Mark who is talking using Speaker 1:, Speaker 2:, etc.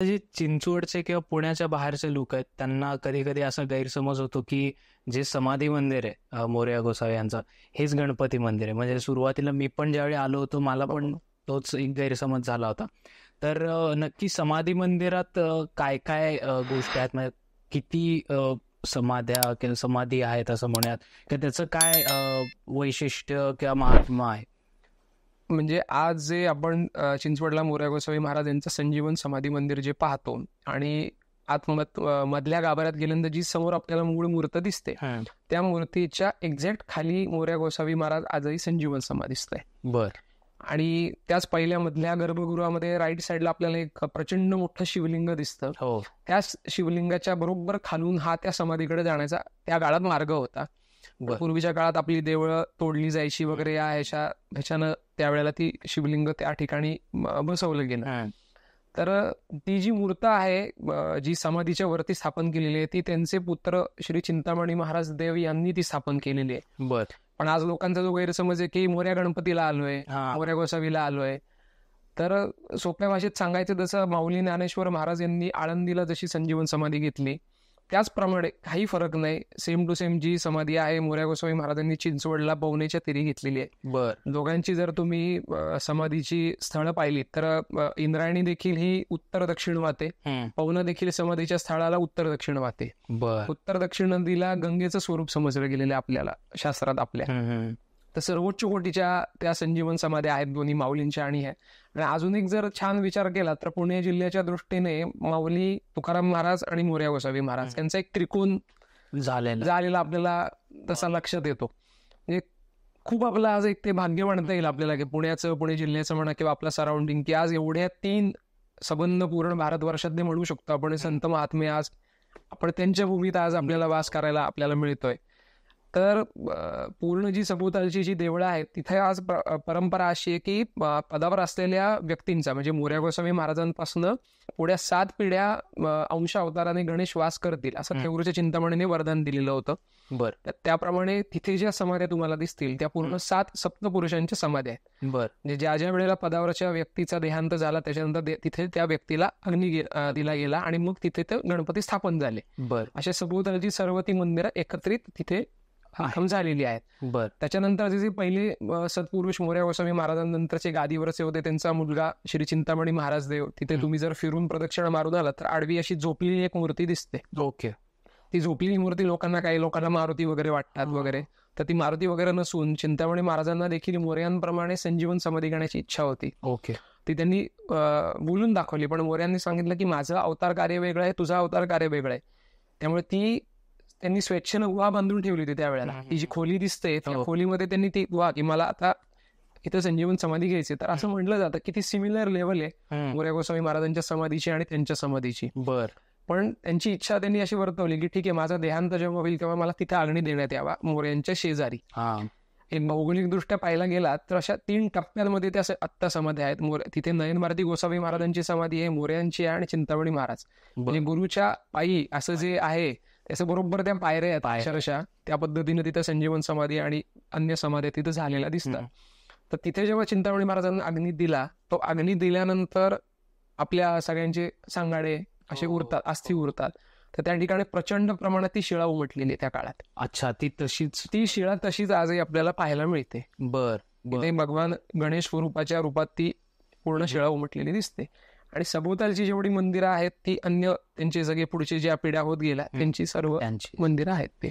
Speaker 1: जे चिंचवडचे किंवा पुण्याच्या बाहेरचे लोक आहेत त्यांना कधी कधी असा गैरसमज होतो की जे समाधी मंदिर आहे मोरया गोसावी यांचं हेच गणपती मंदिर आहे. म्हणजे सुरुवातीला मी पण ज्यावेळी आलो होतो मला पण तोच एक गैरसमज झाला होता. तर नक्की समाधी मंदिरात काय काय गोष्टी आहेत, म्हणजे किती समाध्या किंवा समाधी आहेत असं म्हणूयात, किंवा त्याचं काय वैशिष्ट्य किंवा महात्मा आहे?
Speaker 2: म्हणजे आज जे आपण चिंचवडला मोरया गोसावी महाराज यांचं संजीवन समाधी मंदिर जे पाहतो आणि मधल्या गाभाऱ्यात गेल्यानंतर जी समोर आपल्याला मूळ मूर्त दिसते त्या मूर्तीच्या एक्झॅक्ट खाली मोरया गोसावी महाराज आजही संजीवन समाधीस्थ आहे.
Speaker 1: बर.
Speaker 2: आणि त्याच पहिल्या मधल्या गर्भगृहामध्ये राईट साईडला आपल्याला एक प्रचंड मोठं शिवलिंग दिसतं.
Speaker 1: हो.
Speaker 2: त्या शिवलिंगाच्या बरोबर खालून हा त्या समाधीकडे जाण्याचा त्या काळात मार्ग होता. पूर्वीच्या काळात आपली देवळं तोडली जायची वगैरे ह्याच्यानं त्यावेळेला ती शिवलिंग त्या ठिकाणी बसवलं गेलं. तर ती जी मूर्त आहे जी समाधीच्या वरती स्थापन केलेली आहे ती त्यांचे पुत्र श्री चिंतामणी महाराज देव यांनी ती स्थापन केलेली आहे.
Speaker 1: बर.
Speaker 2: पण आज लोकांचा जो गैरसमज आहे की मोरया गणपतीला आलोय, मोरया गोसावीला आलोय. तर सोप्या भाषेत सांगायचं जसं माऊली ज्ञानेश्वर महाराज यांनी आळंदीला जशी संजीवन समाधी घेतली त्याचप्रमाणे काही फरक नाही, सेम टू सेम जी समाधी आहे मोरया गोसावी महाराजांनी चिंचवडला पवनेच्या तीरी घेतलेली आहे.
Speaker 1: बर.
Speaker 2: दोघांची जर तुम्ही समाधीची स्थळं पाहिलीत तर इंद्रायणी देखील ही उत्तर दक्षिण वाहते, पवना देखील समाधीच्या स्थळाला उत्तर दक्षिण वाहते. उत्तर दक्षिण नदीला गंगेचं स्वरूप समजलं गेलेलं आहे आपल्याला शास्त्रात आपल्या. तर सर्वोच्च कोटीच्या त्या संजीवन समाध्या आहेत दोन्ही माऊलींच्या. आणि अजून एक जर छान विचार केला तर पुणे जिल्ह्याच्या दृष्टीने माऊली तुकाराम महाराज आणि मोरया गोसावी महाराज यांचा एक त्रिकोण झालेला आपल्याला तसा लक्षात येतो. म्हणजे खूप आपलं आज एक ते भाग्य म्हणता येईल आपल्याला की पुणे जिल्ह्याचं म्हणा किंवा आपलं सराउंडिंग, की आज एवढ्या 3 संबंध पूर्ण भारतवर्षातले म्हणू शकतो आपण संत महात्मे आज आपण त्यांच्या भूमीत आज आपल्याला वास करायला आपल्याला मिळतोय. तर पूर्ण जी सभोवतालची जी देवळं आहेत तिथे आज परंपरा अशी आहे की पदावर असलेल्या व्यक्तींचा म्हणजे मोरया गोसावी महाराजांपासून पुढ्या 7 पिढ्या अंश अवताराने गणेश वास करतील असं थेऊरच्या चिंतामणीने वरदान दिलेलं होतं.
Speaker 1: बर.
Speaker 2: त्याप्रमाणे तिथे ज्या समाध्या तुम्हाला दिसतील त्या पूर्ण 7 सप्तपुरुषांच्या समाध्या आहेत.
Speaker 1: बर.
Speaker 2: म्हणजे ज्या वेळेला पदावरच्या व्यक्तीचा देहांत झाला त्याच्यानंतर तिथे त्या व्यक्तीला अग्नी दिला गेला आणि मग तिथे ते गणपती स्थापन झाले.
Speaker 1: बर.
Speaker 2: अशा सभोवतालची सर्व ती मंदिरं एकत्रित तिथे झालेली आहेत.
Speaker 1: बर.
Speaker 2: त्याच्यानंतर जे पहिले सत्पुरुष मोरया गोसावी महाराजांनंतरचे गादीवरचे होते त्यांचा मुलगा श्री चिंतामणी महाराज देव, तिथे तुम्ही जर फिरून प्रदक्षिणा मारून आला तर आडवी अशी झोपलेली एक मूर्ती दिसते.
Speaker 1: ओके.
Speaker 2: ती झोपलेली मूर्ती काही लोकांना मारुती वगैरे वाटतात वगैरे, तर ती मारुती वगैरे नसून चिंतामणी महाराजांना देखील मोरयांप्रमाणे संजीवन समाधी घेण्याची इच्छा होती.
Speaker 1: ओके.
Speaker 2: ती त्यांनी बोलून दाखवली, पण मोरयांनी सांगितलं की माझं अवतार कार्य वेगळं आहे, तुझं अवतार कार्य वेगळं आहे. त्यामुळे त्यांनी स्वेच्छेनं गुहा बांधून ठेवली होती त्यावेळेला. ती जी खोली दिसते त्या खोलीमध्ये त्यांनी ती गुहा की मला आता इथं संजीवन समाधी घ्यायची. तर असं म्हटलं जातं की ती सिमिलर लेवल आहे मोरया गोसावी महाराजांच्या समाधीची आणि त्यांच्या समाधीची.
Speaker 1: बर.
Speaker 2: पण त्यांची इच्छा त्यांनी अशी वर्तवली की ठीक आहे, माझा देहांत जेव्हा होईल तेव्हा मला तिथे अग्नी देण्यात यावा मोरयांच्या शेजारी. एक भौगोलिक दृष्ट्या पाहायला गेला तर अशा 3 टप्प्यांमध्ये त्या आत्ता समाधी आहेत. तिथे नयन भारती गोसावी महाराजांची समाधी आहे, मोरयांची आहे आणि चिंतामणी महाराज. म्हणजे गुरुच्या पायी असं जे आहे त्याचं बरोबर त्या पायऱ्या आहेत अक्षरशः. त्या पद्धतीने तिथे संजीवन समाधी आणि अन्य समाधी तिथे झालेल्या दिसतात. तर तिथे जेव्हा चिंतामणी महाराजांना अग्नी दिला, तो अग्नी दिल्यानंतर आपल्या सगळ्यांचे सांगाडे असे उरतात, अस्थि उरतात. तर त्या ठिकाणी प्रचंड प्रमाणात ती शिळा उमटलेली त्या काळात.
Speaker 1: अच्छा. ती
Speaker 2: शिळा तशीच आजही आपल्याला पाहायला मिळते.
Speaker 1: बर.
Speaker 2: तिथे भगवान गणेश स्वरूपाच्या रूपात ती पूर्ण शिळा उमटलेली दिसते. आणि सभोवतालची जेवढी मंदिरं आहेत ती अन्य त्यांचे सगळे पुढचे ज्या पिढ्या होत गेल्या त्यांची सर्व मंदिरं आहेत ते.